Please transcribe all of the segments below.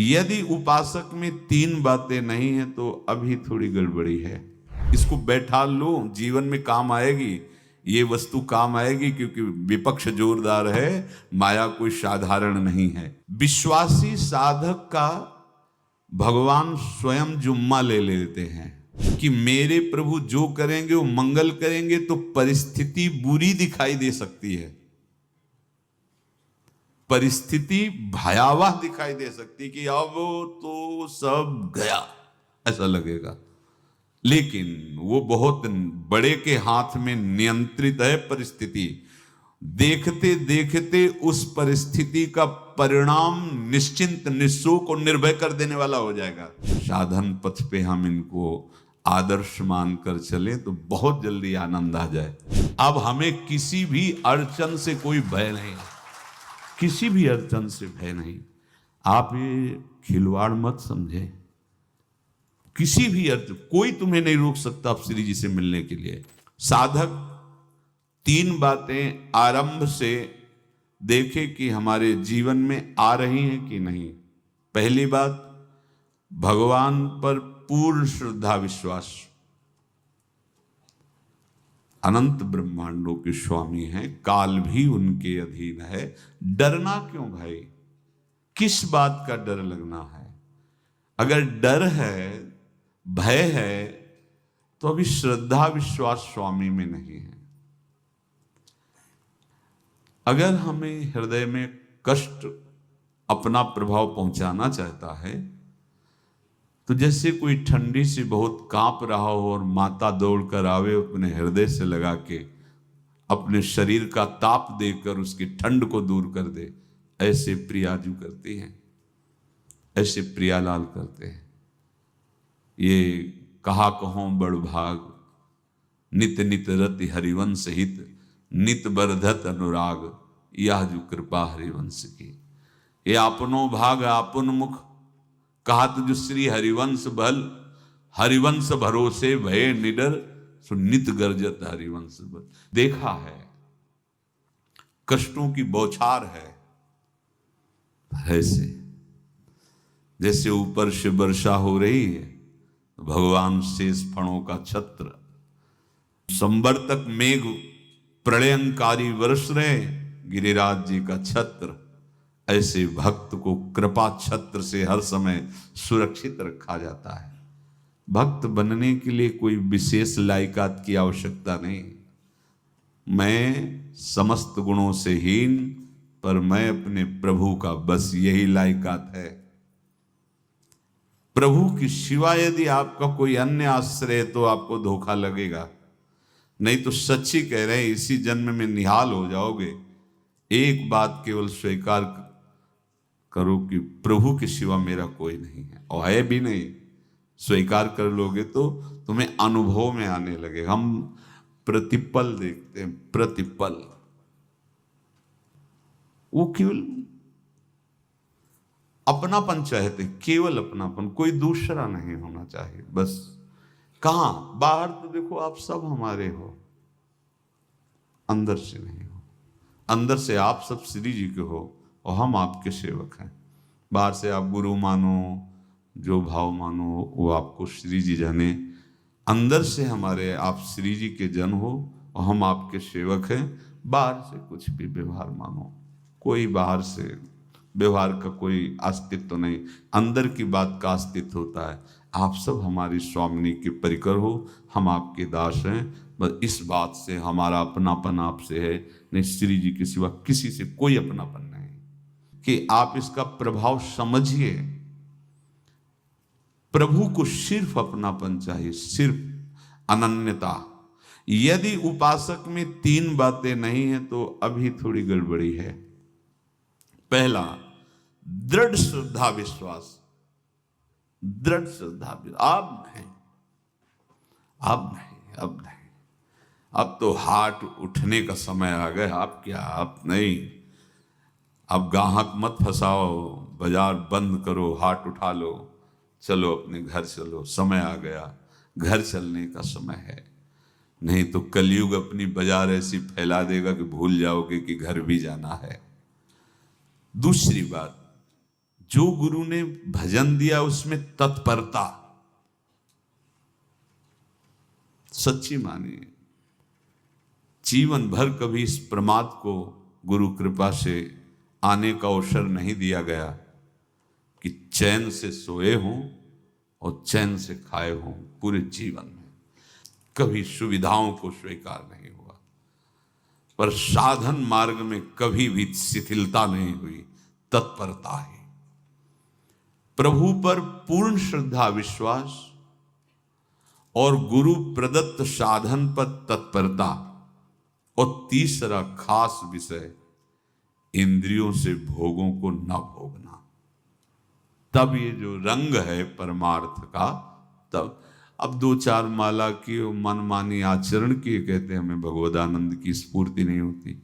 यदि उपासक में तीन बातें नहीं है तो अभी थोड़ी गड़बड़ी है। इसको बैठा लो, जीवन में काम आएगी, ये वस्तु काम आएगी, क्योंकि विपक्ष जोरदार है, माया कोई साधारण नहीं है। विश्वासी साधक का भगवान स्वयं जुम्मा ले लेते हैं कि मेरे प्रभु जो करेंगे वो मंगल करेंगे। तो परिस्थिति बुरी दिखाई दे सकती है, परिस्थिति भयावह दिखाई दे सकती कि अब तो सब गया ऐसा लगेगा, लेकिन वो बहुत बड़े के हाथ में नियंत्रित है परिस्थिति। देखते देखते उस परिस्थिति का परिणाम निश्चिंत निःशोक और निर्भय कर देने वाला हो जाएगा। साधन पथ पे हम इनको आदर्श मानकर चले तो बहुत जल्दी आनंद आ जाए। अब हमें किसी भी अड़चन से कोई भय नहीं, किसी भी अड़चन से भय नहीं। आप ये खिलवाड़ मत समझे, किसी भी अर्थ कोई तुम्हें नहीं रोक सकता आप श्री जी से मिलने के लिए। साधक तीन बातें आरंभ से देखे कि हमारे जीवन में आ रही हैं कि नहीं। पहली बात, भगवान पर पूर्ण श्रद्धा विश्वास। अनंत ब्रह्मांडों के स्वामी हैं, काल भी उनके अधीन है। डरना क्यों भाई, किस बात का डर लगना है? अगर डर है, भय है, तो अभी श्रद्धा विश्वास स्वामी में नहीं है। अगर हमें हृदय में कष्ट अपना प्रभाव पहुंचाना चाहता है तो जैसे कोई ठंडी से बहुत कांप रहा हो और माता दौड़कर आवे, अपने हृदय से लगा के अपने शरीर का ताप देकर उसकी ठंड को दूर कर दे, ऐसे प्रियाजू करती हैं, ऐसे प्रियालाल करते हैं। ये कहा कहो बड़ भाग, नित नित रति हरिवंश हित, नित बरधत अनुराग, यह जो कृपा हरिवंश की। ये आपनो भाग आपन मुख, कहत जो श्री हरिवंश बल, हरिवंश भरोसे भय निडर, सो नित गर्जत हरिवंश बल। देखा है कष्टों की बौछार है, ऐसे जैसे ऊपर से वर्षा हो रही है, भगवान शेष फणों का छत्र, संवर्तक मेघ प्रलयंकारी वर्ष रहे, गिरिराज जी का छत्र। ऐसे भक्त को कृपा छत्र से हर समय सुरक्षित रखा जाता है। भक्त बनने के लिए कोई विशेष लायकात की आवश्यकता नहीं। मैं समस्त गुणों से हीन, पर मैं अपने प्रभु का, बस यही लायकात है। प्रभु की सिवा यदि आपका कोई अन्य आश्रय तो आपको धोखा लगेगा। नहीं तो सच्ची कह रहे हैं, इसी जन्म में निहाल हो जाओगे। एक बात केवल स्वीकार करो कि प्रभु के सिवा मेरा कोई नहीं है, और है भी नहीं। स्वीकार कर लोगे तो तुम्हें अनुभव में आने लगे। हम प्रतिपल देखते हैं, प्रतिपल, वो केवल अपनापन चाहते, केवल अपनापन, कोई दूसरा नहीं होना चाहिए बस। कहां बाहर तो देखो आप सब हमारे हो, अंदर से नहीं हो। अंदर से आप सब श्री जी के हो और हम आपके सेवक हैं। बाहर से आप गुरु मानो, जो भाव मानो वो आपको श्री जी जाने। अंदर से हमारे आप श्री जी के जन हो और हम आपके सेवक हैं। बाहर से कुछ भी व्यवहार मानो, कोई बाहर से व्यवहार का कोई अस्तित्व नहीं, अंदर की बात का अस्तित्व होता है। आप सब हमारी स्वामिनी के परिकर हो, हम आपके दास हैं। बस इस बात से हमारा अपनापन आपसे है, नहीं श्री जी के सिवा किसी से कोई अपनापन नहीं। कि आप इसका प्रभाव समझिए। प्रभु को सिर्फ अपनापन चाहिए, सिर्फ अनन्यता। यदि उपासक में तीन बातें नहीं है तो अभी थोड़ी गड़बड़ी है। पहला, दृढ़ श्रद्धा विश्वास। दृढ़ श्रद्धा, अब नहीं, अब नहीं, अब नहीं, अब तो हाथ उठने का समय आ गया। अब क्या, अब नहीं, अब गाहक मत फंसाओ, बाजार बंद करो, हाथ उठा लो, चलो अपने घर चलो, समय आ गया, घर चलने का समय है। नहीं तो कलयुग अपनी बाजार ऐसी फैला देगा कि भूल जाओगे कि घर भी जाना है। दूसरी बात, जो गुरु ने भजन दिया उसमें तत्परता सच्ची मानिए। जीवन भर कभी इस प्रमाद को गुरु कृपा से आने का अवसर नहीं दिया गया कि चैन से सोए हों और चैन से खाए हों। पूरे जीवन में कभी सुविधाओं को स्वीकार नहीं हुआ, पर साधन मार्ग में कभी भी शिथिलता नहीं हुई, तत्परता ही। प्रभु पर पूर्ण श्रद्धा विश्वास और गुरु प्रदत्त साधन पर तत्परता, और तीसरा खास विषय इंद्रियों से भोगों को न भोगना। तब ये जो रंग है परमार्थ का, तब अब 2-4 माला की मनमानी आचरण की कहते हैं हमें भगवदानंद की स्फूर्ति नहीं होती।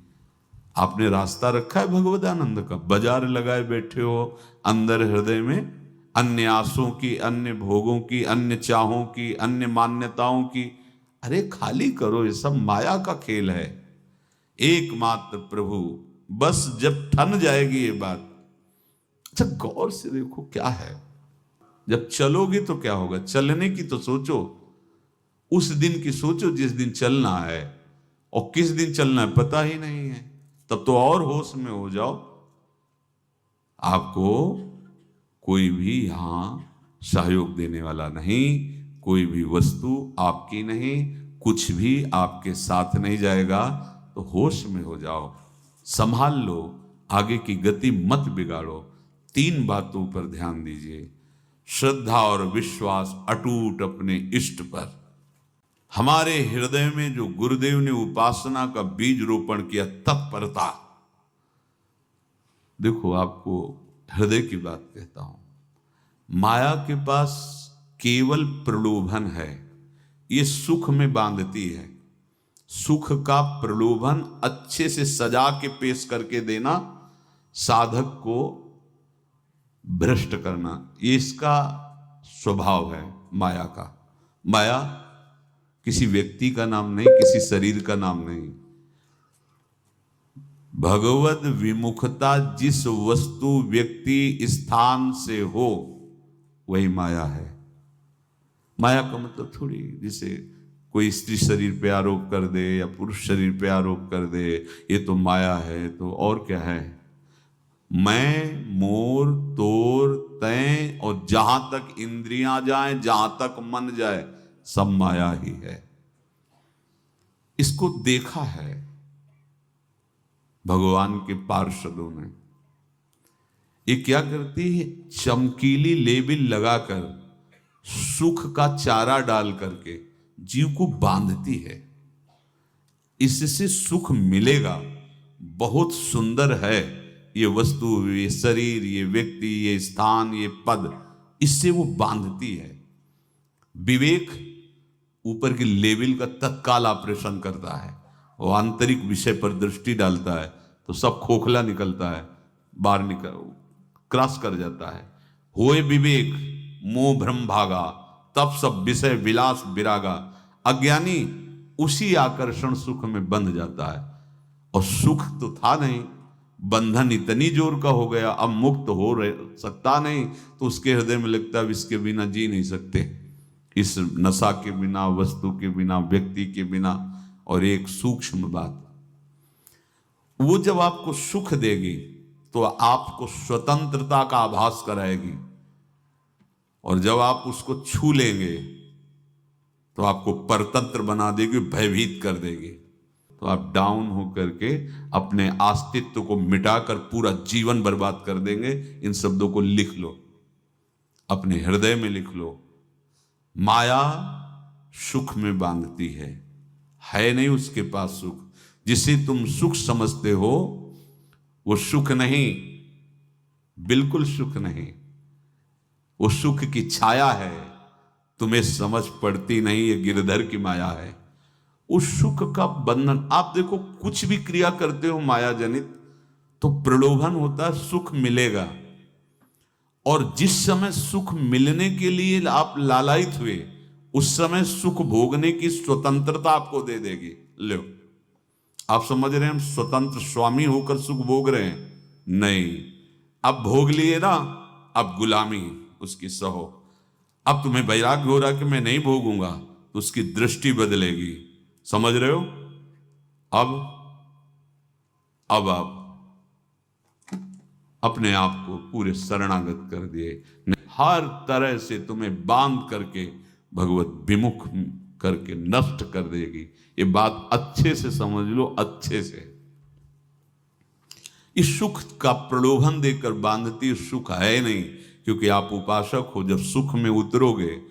आपने रास्ता रखा है भगवदानंद का, बाजार लगाए बैठे हो अंदर हृदय में अन्य आसों की, अन्य भोगों की, अन्य चाहों की, अन्य मान्यताओं की। अरे खाली करो, ये सब माया का खेल है। एकमात्र प्रभु, बस जब ठन जाएगी ये बात। अच्छा गौर से देखो क्या है, जब चलोगे तो क्या होगा। चलने की तो सोचो, उस दिन की सोचो जिस दिन चलना है, और किस दिन चलना है पता ही नहीं है। तब तो और होश में हो जाओ। आपको कोई भी यहां सहयोग देने वाला नहीं, कोई भी वस्तु आपकी नहीं, कुछ भी आपके साथ नहीं जाएगा। तो होश में हो जाओ, संभाल लो, आगे की गति मत बिगाड़ो। 3 बातों पर ध्यान दीजिए। श्रद्धा और विश्वास अटूट अपने इष्ट पर। हमारे हृदय में जो गुरुदेव ने उपासना का बीज रोपण किया, तत्परता। देखो आपको हृदय की बात कहता हूं, माया के पास केवल प्रलोभन है, ये सुख में बांधती है। सुख का प्रलोभन अच्छे से सजा के पेश करके देना, साधक को भ्रष्ट करना, ये इसका स्वभाव है माया का। माया किसी व्यक्ति का नाम नहीं, किसी शरीर का नाम नहीं। भगवद विमुखता जिस वस्तु व्यक्ति स्थान से हो वही माया है। माया का मतलब थोड़ी जैसे कोई स्त्री शरीर पे आरोप कर दे या पुरुष शरीर पे आरोप कर दे, ये तो माया है। तो और क्या है? मैं, मोर, तोर, तैं और जहां तक इंद्रियां जाएं, जहां तक मन जाए, सब माया ही है। इसको देखा है भगवान के पार्षदों ने। ये क्या करती है? चमकीली लेबिल लगाकर, सुख का चारा डाल करके जीव को बांधती है। इससे सुख मिलेगा, बहुत सुंदर है ये वस्तु, ये शरीर, ये व्यक्ति, ये स्थान, ये पद, इससे वो बांधती है। विवेक ऊपर की लेवल का तत्काल ऑपरेशन करता है, वो आंतरिक विषय पर दृष्टि डालता है तो सब खोखला निकलता है, बाहर निकल क्रॉस कर जाता है। होए विवेक मोह भ्रम भागा, तब सब विषय विलास विरागा। अज्ञानी उसी आकर्षण सुख में बंध जाता है, और सुख तो था नहीं, बंधन इतनी जोर का हो गया, अब मुक्त हो सकता नहीं। तो उसके हृदय में लगता है इसके बिना जी नहीं सकते, इस नशा के बिना, वस्तु के बिना, व्यक्ति के बिना। और एक सूक्ष्म बात, वो जब आपको सुख देगी तो आपको स्वतंत्रता का आभास कराएगी, और जब आप उसको छू लेंगे तो आपको परतंत्र बना देगी, भयभीत कर देगी। तो आप डाउन होकर के अपने अस्तित्व को मिटाकर पूरा जीवन बर्बाद कर देंगे। इन शब्दों को लिख लो, अपने हृदय में लिख लो। माया सुख में बांधती है नहीं उसके पास सुख। जिसे तुम सुख समझते हो वो सुख नहीं, बिल्कुल सुख नहीं, वो सुख की छाया है, तुम्हें समझ पड़ती नहीं, ये गिरधर की माया है। उस सुख का बंधन, आप देखो कुछ भी क्रिया करते हो माया जनित तो प्रलोभन होता है, सुख मिलेगा। और जिस समय सुख मिलने के लिए आप लालायित हुए, उस समय सुख भोगने की स्वतंत्रता आपको दे देगी। लो, आप समझ रहे हैं हम स्वतंत्र स्वामी होकर सुख भोग रहे हैं? नहीं, अब भोग लिए ना, अब गुलामी उसकी सहो। अब तुम्हें वैराग्य हो रहा कि मैं नहीं भोगूंगा, तो उसकी दृष्टि बदलेगी। समझ रहे हो? अब आप अपने आप को पूरे शरणागत कर दिए, हर तरह से तुम्हें बांध करके भगवत विमुख करके नष्ट कर देगी। ये बात अच्छे से समझ लो, अच्छे से। इस सुख का प्रलोभन देकर बांधती सुख है नहीं, क्योंकि आप उपासक हो। जब सुख में उतरोगे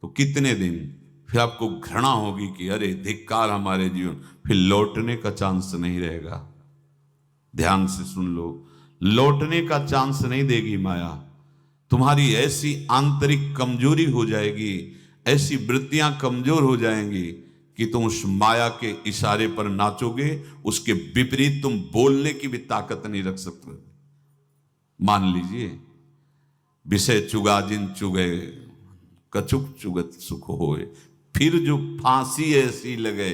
तो कितने दिन फिर आपको घृणा होगी कि अरे धिक्कार हमारे जीवन, फिर लौटने का चांस नहीं रहेगा। ध्यान से सुन लो, लौटने का चांस नहीं देगी माया। तुम्हारी ऐसी आंतरिक कमजोरी हो जाएगी, ऐसी वृत्तियां कमजोर हो जाएंगी कि तुम उस माया के इशारे पर नाचोगे, उसके विपरीत तुम बोलने की भी ताकत नहीं रख सकते। मान लीजिए, विषय चुगा जिन चुगे, कछुक चुगत सुख होए, फिर जो फांसी ऐसी लगे,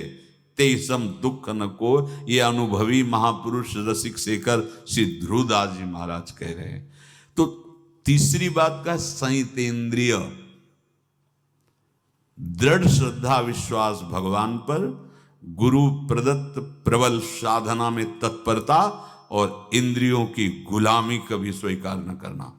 तेसम दुख न को। ये अनुभवी महापुरुष रसिक शेखर श्री ध्रुवदास जी महाराज कह रहे हैं। तो तीसरी बात का संयतेंद्रिय, दृढ़ श्रद्धा विश्वास भगवान पर, गुरु प्रदत्त प्रबल साधना में तत्परता, और इंद्रियों की गुलामी कभी स्वीकार न करना।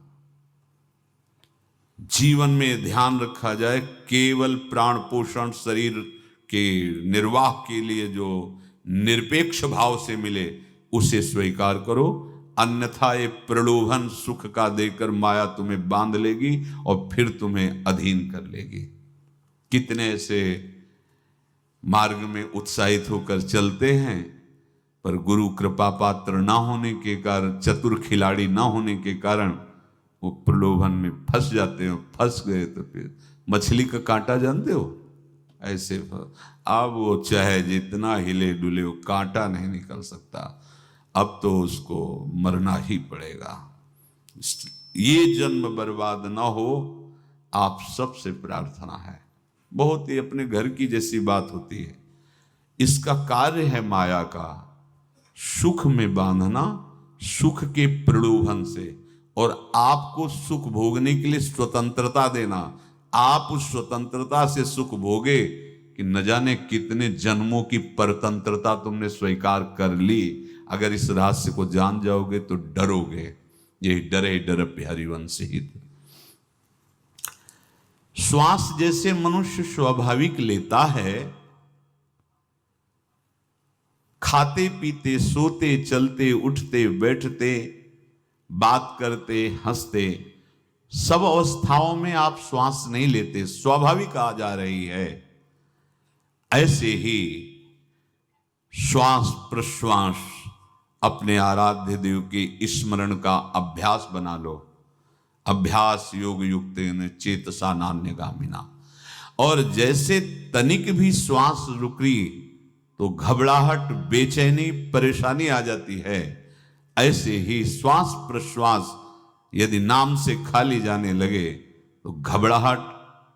जीवन में ध्यान रखा जाए, केवल प्राण पोषण शरीर के निर्वाह के लिए जो निरपेक्ष भाव से मिले उसे स्वीकार करो, अन्यथा ये प्रलोभन सुख का देकर माया तुम्हें बांध लेगी और फिर तुम्हें अधीन कर लेगी। कितने ऐसे मार्ग में उत्साहित होकर चलते हैं, पर गुरु कृपा पात्र ना होने के कारण, चतुर खिलाड़ी ना होने के कारण वो प्रलोभन में फंस जाते हैं। फंस गए तो फिर मछली का कांटा जानते हो, ऐसे अब वो चाहे जितना हिले डुले, वो कांटा नहीं निकल सकता। अब तो उसको मरना ही पड़ेगा। ये जन्म बर्बाद ना हो, आप सबसे प्रार्थना है। बहुत ही अपने घर की जैसी बात होती है। इसका कार्य है माया का सुख में बांधना, सुख के प्रलोभन से, और आपको सुख भोगने के लिए स्वतंत्रता देना। आप उस स्वतंत्रता से सुख भोगे कि न जाने कितने जन्मों की परतंत्रता तुमने स्वीकार कर ली। अगर इस रहस्य को जान जाओगे तो डरोगे। यही डरे डर हरिवंश हित। श्वास जैसे मनुष्य स्वाभाविक लेता है, खाते पीते सोते चलते उठते बैठते बात करते हंसते, सब अवस्थाओं में आप श्वास नहीं लेते, स्वाभाविक आ जा रही है। ऐसे ही श्वास प्रश्वास अपने आराध्य देव के स्मरण का अभ्यास बना लो। अभ्यास योग युक्तेन चेतसा नान्यगामिना। और जैसे तनिक भी श्वास रुकी तो घबराहट, बेचैनी, परेशानी आ जाती है, ऐसे ही श्वास प्रश्वास यदि नाम से खाली जाने लगे तो घबराहट,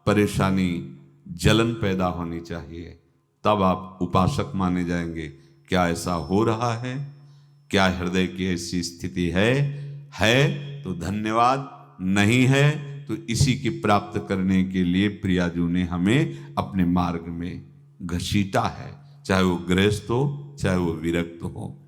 परेशानी, जलन पैदा होनी चाहिए। तब आप उपासक माने जाएंगे। क्या ऐसा हो रहा है? क्या हृदय की ऐसी स्थिति है तो धन्यवाद, नहीं है तो इसी की प्राप्त करने के लिए प्रियाजू ने हमें अपने मार्ग में घसीटा है, चाहे वो गृहस्थ हो चाहे वो विरक्त हो।